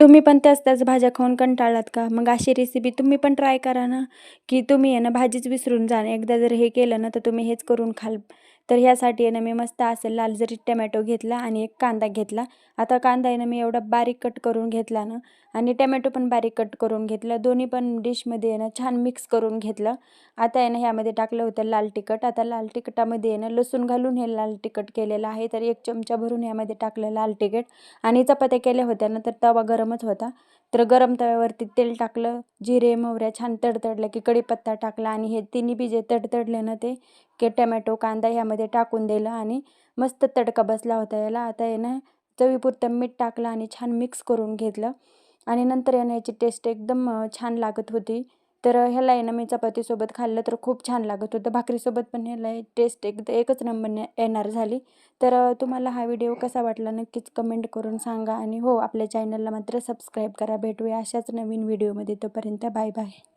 तुम्ही पण त्याच-त्याच भाज्या खाऊन कंटाळलात का? मग अशी रेसिपी तुम्ही पण ट्राय करा ना, की तुम्ही आहे ना भाजीच विसरून जाल. एकदा जर हे केलं ना, तर तुम्ही हेच करून खाल. तर ह्यासाठी आहे ना, मी मस्त असं लाल जरी टोमॅटो घेतला आणि एक कांदा घेतला. आता कांदा आहे ना, मी एवढा बारीक कट करून घेतला ना आणि टोमॅटो पण बारीक कट करून घेतला. दोन्ही पण डिशमध्ये आहे ना, छान मिक्स करून घेतलं. आता आहे ना, ह्यामध्ये टाकलं होतं लाल तिखट. आता लाल तिखटामध्ये आहे ना, लसूण घालून हे लाल तिखट केलेलं आहे. तर 1 चमचा भरून यामध्ये टाकलं लाल तिखट आणि चपात्या केल्या होत्या ना, तर तवा गरमच होता. तर गरम तव्यावरती तेल टाकलं, जिरे, मोहऱ्या छान तडतडल्या की कढीपत्ता टाकला आणि हे तिन्ही बी जे तडतडले ना ते टोमॅटो, कांदा ह्यामध्ये टाकून दिलं आणि मस्त तडका बसला होता याला. आता आहे ना, चवीपुरतं मीठ टाकलं आणि छान मिक्स करून घेतलं आणि नंतर आहे ना, याची टेस्ट एकदम छान लागत होती. तर ह्याला आहे ना, मी चपातीसोबत खाल्लं तर खूप छान लागत होतं. भाकरीसोबत पण ह्याला टेस्ट एकच नंबरने येणार झाली. तर तुम्हाला हा व्हिडिओ कसा वाटला नक्कीच कमेंट करून सांगा आणि हो, आपल्या चॅनलला मात्र सबस्क्राईब करा. भेटूया अशाच नवीन व्हिडिओमध्ये. तोपर्यंत बाय बाय.